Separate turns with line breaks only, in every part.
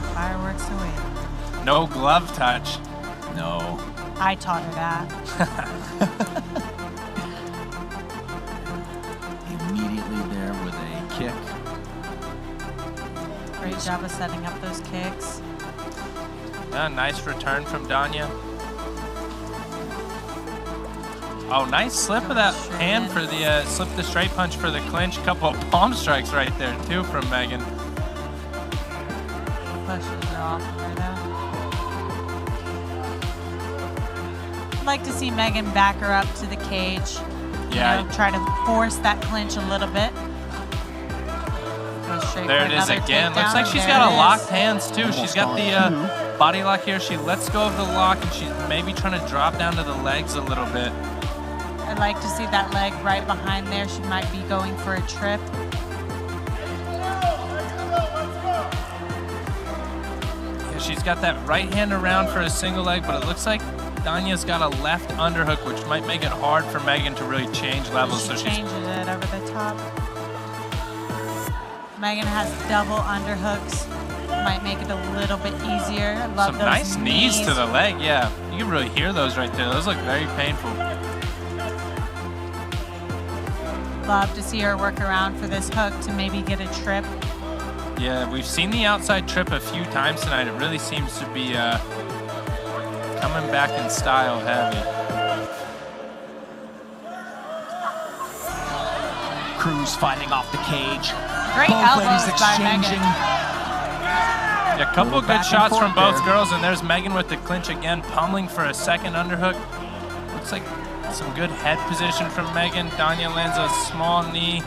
go, fireworks away.
No glove touch.
No.
I taught her that.
Immediately there with a kick.
Great job of setting up those kicks.
Nice return from Danya. Oh, nice slip of that hand for the slip the straight punch for the clinch. Couple of palm strikes right there too from Megan.
Pushes her off right now. I'd like to see Megan back her up to the cage.
Yeah.
You know, try to force that clinch a little bit. Go straight
There
for
it is
another
again.
takedown.
Looks like she's
There
got
it
a
is.
locked hands too. She's got the body lock here. She lets go of the lock and she's maybe trying to drop down to the legs a little bit.
I'd like to see that leg right behind there. She might be going for a trip.
Yeah, she's got that right hand around for a single leg, but it looks like Danya's got a left underhook, which might make it hard for Megan to really change levels.
She
So she's
changes it over the top. Megan has double underhooks. Might make it a little bit easier. I love
some
those
nice knees to the leg. Yeah, you can really hear those right there. Those look very painful.
Love to see her work around for this hook to maybe get a trip.
Yeah, we've seen the outside trip a few times tonight. It really seems to be coming back in style heavy.
Cruz fighting off the cage.
Great
Both
elbows
ladies
by
exchanging.
Yeah, a couple of good
Back and
shots from
forth
both
there.
girls, and there's Megan with the clinch again, pummeling for a second underhook. Looks like some good head position from Megan. Danya lands a small knee,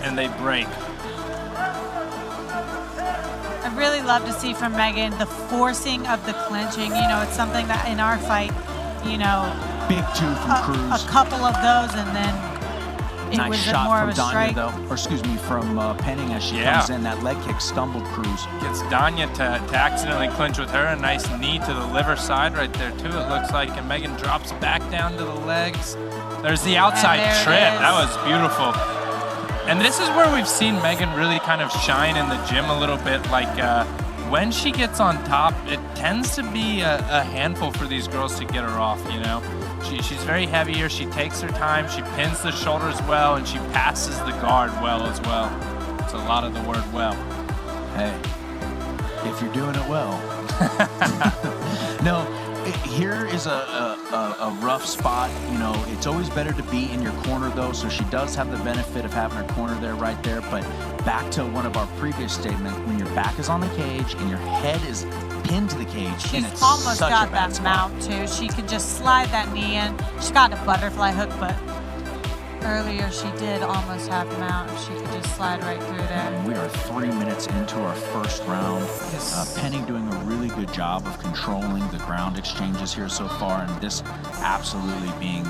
and they break.
I'd really love to see from Megan the forcing of the clinching. You know, it's something that in our fight, you know,
Big two from Cruz.
a couple of those, and then it
Nice
was
shot
more
from
of a
Danya,
strike.
though. Or excuse me, from Penning as she
Yeah.
comes in. That leg kick stumbled Cruz.
Gets Danya to accidentally clinch with her. A nice knee to the liver side right there, too, it looks like. And Megan drops back down to the legs. There's the outside
there it
trip.
is.
That was beautiful. And this is where we've seen Megan really kind of shine in the gym a little bit. Like, when she gets on top, it tends to be a handful for these girls to get her off, you know? She's very heavy here. She takes her time. She pins the shoulders well, and she passes the guard well as well. It's a lot of the word well.
Hey, if you're doing it well. No, here is a rough spot. You know, it's always better to be in your corner, though, so she does have the benefit of having her corner there, right there. But back to one of our previous statements, when your back is on the cage and your head is pinned to the cage, and
She's
it's
almost
such
got
a bad
that
spot.
mount too. She could just slide that knee in. She got a butterfly hook, but earlier she did almost have mount. She could just slide right through there.
And we are 3 minutes into our first round. Penning doing a really good job of controlling the ground exchanges here so far, and this absolutely being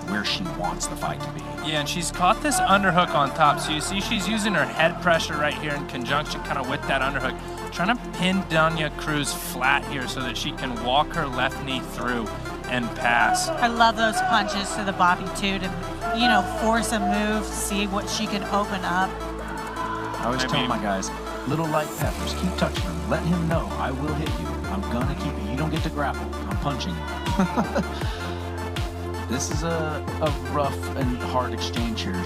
where she wants the fight to be.
Yeah, and she's caught this underhook on top. So you see she's using her head pressure right here in conjunction kind of with that underhook. Trying to pin Danya Cruz flat here so that she can walk her left knee through and pass.
I love those punches to the body too, to, you know, force a move, see what she can open up.
I always tell my guys, little light peppers, keep touching him. Let him know I will hit you. I'm gonna keep you. You don't get to grapple. I'm punching you. This is a rough and hard exchange here.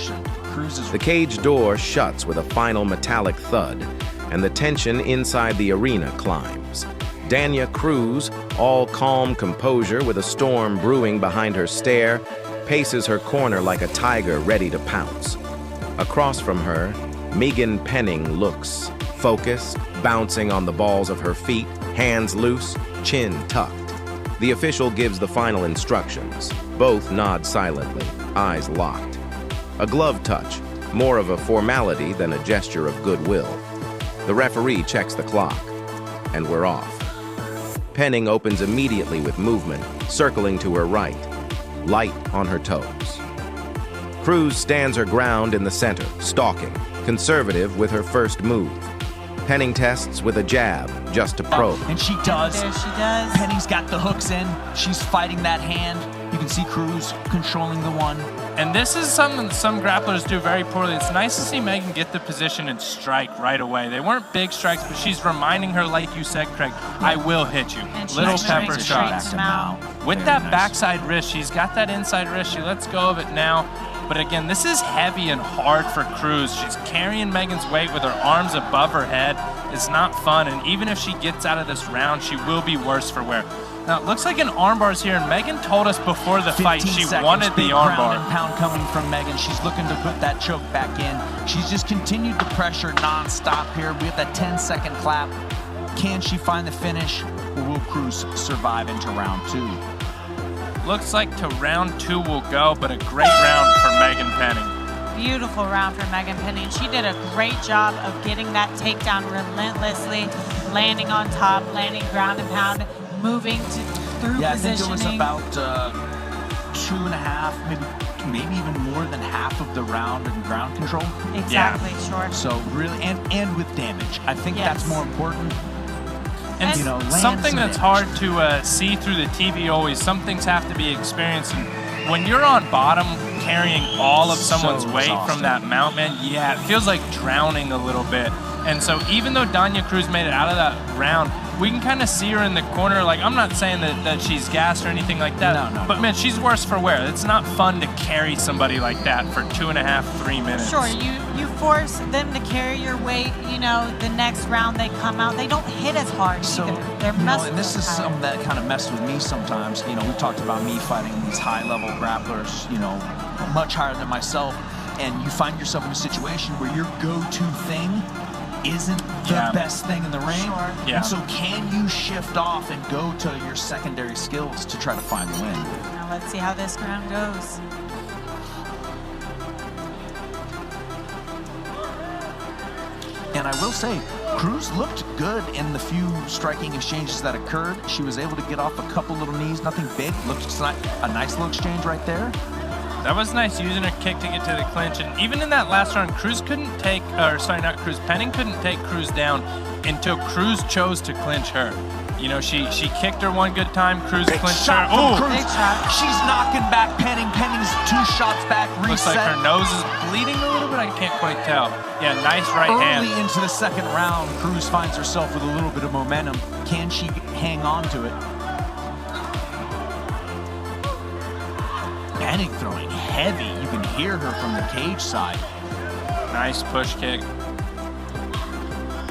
Cruz is
The cage door shuts with a final metallic thud, and the tension inside the arena climbs. Danya Cruz, all calm composure with a storm brewing behind her stare, paces her corner like a tiger ready to pounce. Across from her, Megan Penning looks, focused, bouncing on the balls of her feet, hands loose, chin tucked. The official gives the final instructions. Both nod silently, eyes locked. A glove touch, more of a formality than a gesture of goodwill. The referee checks the clock, and we're off. Penning opens immediately with movement, circling to her right, light on her toes. Cruz stands her ground in the center, stalking, conservative with her first move. Penning tests with a jab, just to probe.
And she does.
There she does.
Penning's got the hooks in. She's fighting that hand. You can see Cruz controlling the one.
And this is something that some grapplers do very poorly. It's nice to see Megan get the position and strike right away. They weren't big strikes, but she's reminding her, like you said, Craig, I will hit you.
And she's
Little
moving
pepper
straight
shots.
to mount.
With
Very
that
nice.
backside wrist, she's got that inside wrist. She lets go of it now. But again, this is heavy and hard for Cruz. She's carrying Megan's weight with her arms above her head. It's not fun, and even if she gets out of this round, she will be worse for wear. Now, it looks like an armbar's here, and Megan told us before the fight
15
she
seconds,
wanted the
big ground and
armbar.
pound coming from Megan. She's looking to put that choke back in. She's just continued to pressure nonstop here. We have that 10-second clap. Can she find the finish, or will Cruz survive into round 2?
Looks like to round 2 will go, but a great round for Megan Penning.
Beautiful round for Megan Penning. She did a great job of getting that takedown relentlessly, landing on top, landing ground and pound, moving through
Yeah, I
positioning.
think it was about 2.5, maybe even more than half of the round in ground control.
Exactly, sure.
So really, and with damage. I think
Yes.
that's more important.
And
You know, land
something
some
that's
damage.
hard to see through the TV always, some things have to be experienced. And when you're on bottom carrying all of someone's
So
weight
exhausting.
from that mount, man, yeah, it feels like drowning a little bit. And so even though Danya Cruz made it out of that round, we can kind of see her in the corner. Like, I'm not saying that she's gassed or anything like that.
No,
but man, she's worse for wear. It's not fun to carry somebody like that for 2.5, 3 minutes.
Sure, you force them to carry your weight, you know, the next round they come out, they don't hit as hard
So,
either. They're
you know,
muscles
and this is
tired.
something that kind of messed with me sometimes. You know, we've talked about me fighting these high-level grapplers, you know, much higher than myself, and you find yourself in a situation where your go-to thing isn't the
Yeah.
best thing in the ring.
Sure.
Yeah.
And so can you shift off and go to your secondary skills to try to find the win?
Now let's see how this round goes.
And I will say, Cruz looked good in the few striking exchanges that occurred. She was able to get off a couple little knees, nothing big. Looked like a nice little exchange right there.
That was nice, using her kick to get to the clinch. And even in that last round, Cruz couldn't take, or sorry, not Cruz, Penning couldn't take Cruz down until Cruz chose to clinch her. You know, she kicked her one good time, Cruz
Big
clinched
shot
her.
from
Ooh,
Cruz.
Big shot.
She's knocking back Penning. Penning's 2 shots back,
looks
reset.
like her nose is bleeding a little bit. I can't quite tell. Yeah, nice right
Early
hand.
into the second round, Cruz finds herself with a little bit of momentum. Can she hang on to it? Penning throwing heavy. You can hear her from the cage side.
Nice push kick.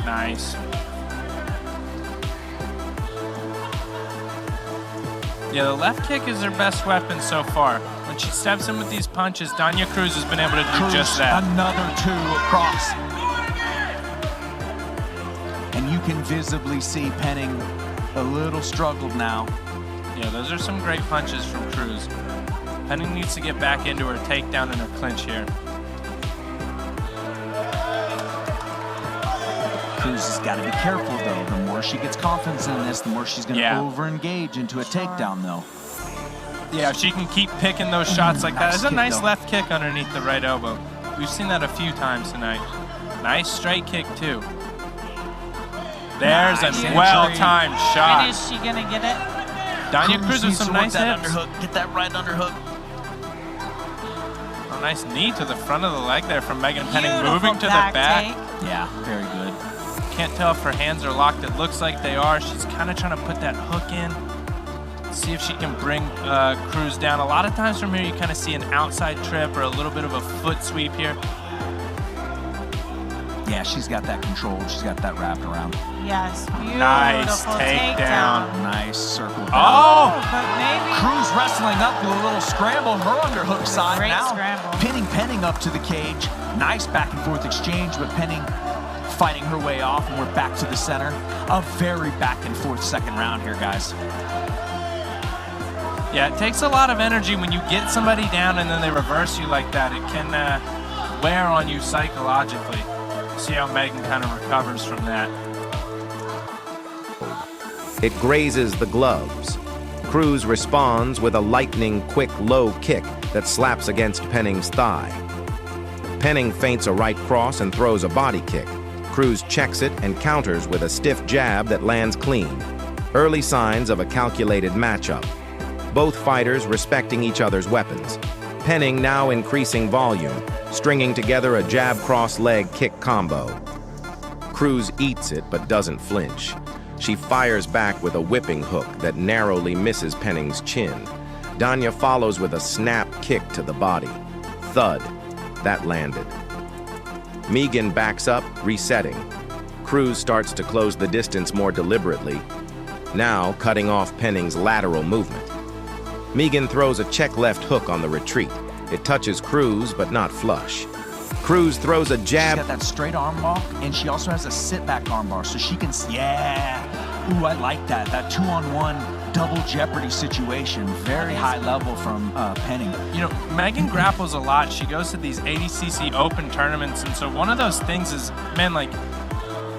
Nice. Yeah, the left kick is her best weapon so far. When she steps in with these punches, Danya Cruz has been able to do
Cruz,
just that.
another 2 across. And you can visibly see Penning a little struggled now.
Yeah, those are some great punches from Cruz. Penning needs to get back into her takedown and her clinch here.
Cruz has got to be careful, though. The more she gets confidence in this, the more she's going to
Yeah.
over-engage into a takedown, though.
Yeah, if she can keep picking those shots like that.
Nice
There's a
kick,
nice
though.
left kick underneath the right elbow. We've seen that a few times tonight. Nice straight kick, too. There's
Nice
a
entry.
well-timed
And
shot.
is she gonna get it?
Danya Cruz with
needs
some
to work
nice
that
hips.
underhook. Get that right underhook.
A nice knee to the front of the leg there from Megan Penning,
Beautiful
moving to the
back
back.
take.
Yeah, very good.
Can't tell if her hands are locked. It looks like they are. She's kind of trying to put that hook in. See if she can bring Cruz down. A lot of times from here, you kind of see an outside trip or a little bit of a foot sweep here.
Yeah, she's got that controlled. She's got that wrapped around.
Yes, beautiful
Nice takedown.
takedown.
Nice circle. down.
Oh!
But maybe
Cruz wrestling up with a little scramble. Her underhook side
great
now.
scramble.
Pinning Penning up to the cage. Nice back and forth exchange, but Penning fighting her way off, and we're back to the center. A very back and forth second round here, guys.
Yeah, it takes a lot of energy when you get somebody down and then they reverse you like that. It can wear on you psychologically. See how Megan kind of recovers from that.
It grazes the gloves. Cruz responds with a lightning-quick low kick that slaps against Penning's thigh. Penning feints a right cross and throws a body kick. Cruz checks it and counters with a stiff jab that lands clean. Early signs of a calculated matchup. both fighters respecting each other's weapons. Penning now increasing volume, stringing together a jab cross leg kick combo. Cruz eats it but doesn't flinch. She fires back with a whipping hook that narrowly misses Penning's chin. Danya follows with a snap kick to the body. Thud. That landed. Megan backs up, resetting. Cruz starts to close the distance more deliberately, now cutting off Penning's lateral movement. Megan throws a check left hook on the retreat. It touches Cruz, but not flush. Cruz throws a jab.
She's got that straight arm lock, and she also has a sit-back arm bar, so she can, yeah. Ooh, I like that. That 2-on-1 double jeopardy situation. Very high level from Penning.
You know, Megan grapples a lot. She goes to these ADCC Open tournaments, and so one of those things is, man, like,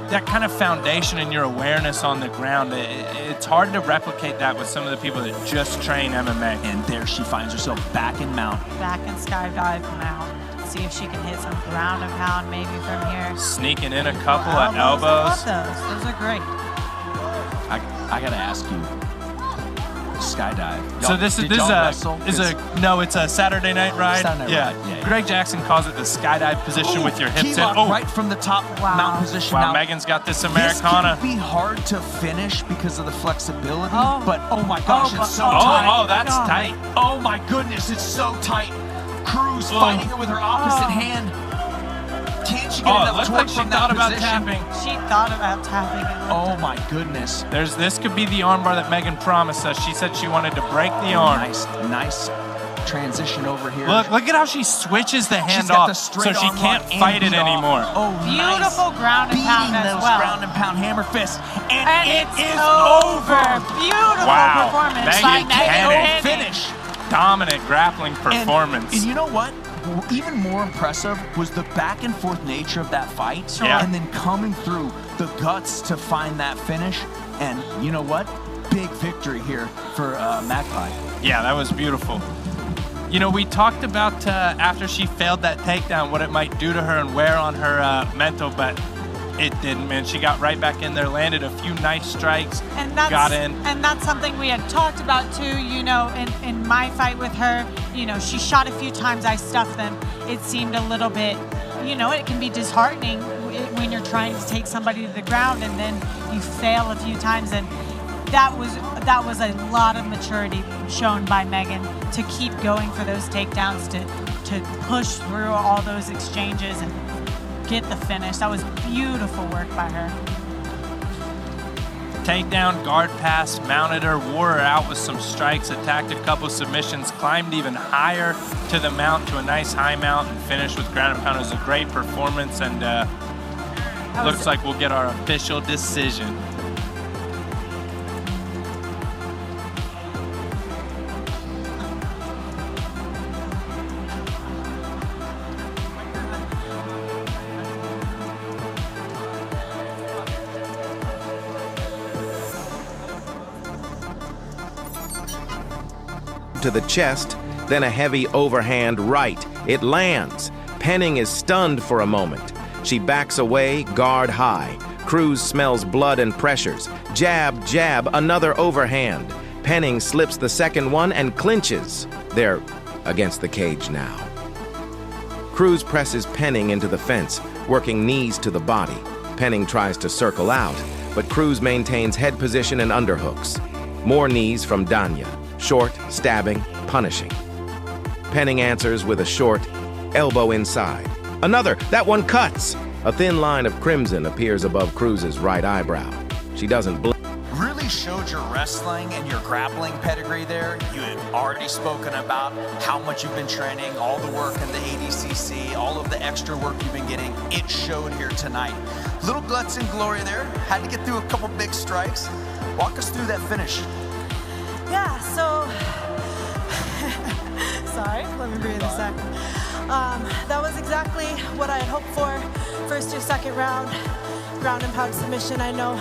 that kind of foundation in your awareness on the ground, it's hard to replicate that with some of the people that just train MMA.
And there she finds herself back in mount.
Back and skydive mount. See if she can hit some ground and pound maybe from here.
Sneaking in a couple of elbows.
I love those. Those are great.
I gotta ask you, skydive.
So this is no, it's a Saturday night ride.
Saturday night ride. Yeah.
Greg Jackson calls it the skydive position with your hips in.
Oh, right from the top mount position.
Wow,
now,
Megan's got this Americana.
This can be hard to finish because of the flexibility, but oh my gosh, it's so tight.
Oh, that's tight.
Oh my goodness, it's so tight. Cruz fighting it with her opposite hand. Can she get enough torque from that position?
She thought about tapping.
Oh my goodness.
This could be the armbar that Megan promised us. She said she wanted to break the arm.
Nice transition over here.
Look at how she switches the hand off, so she can't fight it anymore.
Oh, beautiful ground and pound as well.
Ground and pound hammer fists, and it is
over. Beautiful performance by Megan.
Finish.
Dominant grappling performance.
And you know what? Even more impressive was the back and forth nature of that fight, and then coming through the guts to find that finish. And you know what? Big victory here for Magpie.
Yeah, that was beautiful. You know, we talked about after she failed that takedown, what it might do to her and wear on her mental, but it didn't, man. She got right back in there, landed a few nice strikes, got in.
And that's something we had talked about too, you know, in my fight with her. You know, she shot a few times, I stuffed them. It seemed a little bit, you know, it can be disheartening when you're trying to take somebody to the ground and then you fail a few times. And that was a lot of maturity shown by Megan to keep going for those takedowns, to push through all those exchanges and get the finish. That was beautiful work by her.
Takedown, guard pass, mounted her, wore her out with some strikes, attacked a couple submissions, climbed even higher to the mount, to a nice high mount, and finished with ground and pound. It was a great performance, and looks like we'll get our official decision.
To the chest, then a heavy overhand right. It lands. Penning is stunned for a moment. She backs away, guard high. Cruz smells blood and pressures. Jab, jab, another overhand. Penning slips the second one and clinches. They're against the cage now. Cruz presses Penning into the fence, working knees to the body. Penning tries to circle out, but Cruz maintains head position and underhooks. More knees from Danya. Short, stabbing, punishing. Penning answers with a short elbow inside. Another, that one cuts. A thin line of crimson appears above Cruz's right eyebrow. She doesn't blink.
Really showed your wrestling and your grappling pedigree there. You had already spoken about how much you've been training, all the work in the ADCC, all of the extra work you've been getting. It showed here tonight. Little guts and glory there. Had to get through a couple big strikes. Walk us through that finish.
Yeah, so, sorry, let me breathe a sec. That was exactly what I had hoped for. First or second round, ground and pound submission. I know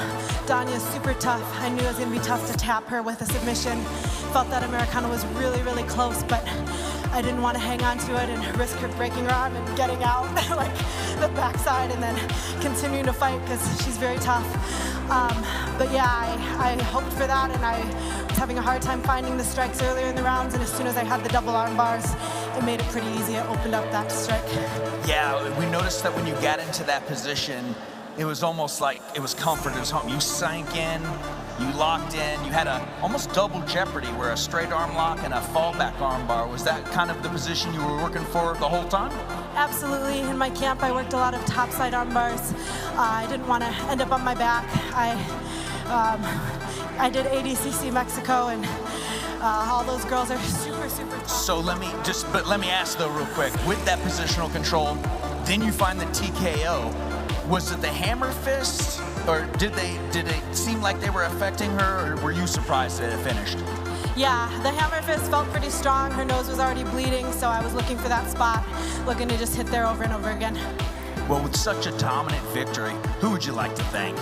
Danya's super tough. I knew it was gonna be tough to tap her with a submission. Felt that Americana was really, really close, but I didn't want to hang on to it and risk her breaking her arm and getting out like the backside and then continuing to fight because she's very tough. But yeah, I hoped for that, and I was having a hard time finding the strikes earlier in the rounds, and as soon as I had the double arm bars, it made it pretty easy. It opened up that strike.
Yeah, we noticed that when you got into that position, it was almost like it was comfort. It was home. You sank in, you locked in, you had a almost double jeopardy where a straight arm lock and a fallback arm bar. Was that kind of the position you were working for the whole time?
Absolutely. In my camp, I worked a lot of topside arm bars. I didn't want to end up on my back. I did ADCC Mexico, and all those girls are super, super tough.
So let me ask though real quick, with that positional control, then you find the TKO. Was it the hammer fist, or did it seem like they were affecting her, or were you surprised that it finished?
Yeah, the hammer fist felt pretty strong. Her nose was already bleeding, so I was looking for that spot, looking to just hit there over and over again.
Well, with such a dominant victory, who would you like to thank?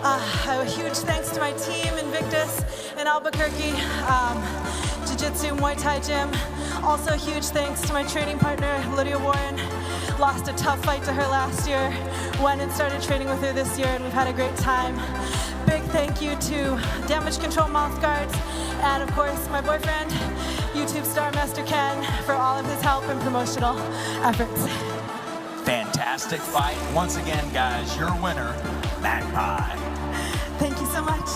A huge thanks to my team, Invictus in Albuquerque, Jiu-Jitsu Muay Thai Gym. Also a huge thanks to my training partner, Lydia Warren. Lost a tough fight to her last year, went and started training with her this year, and we've had a great time. Big thank you to Damage Control Mouth Guards, and of course my boyfriend, YouTube star Master Ken, for all of his help and promotional efforts.
Fantastic fight. Once again, guys, your winner, Magpie.
Thank you so much.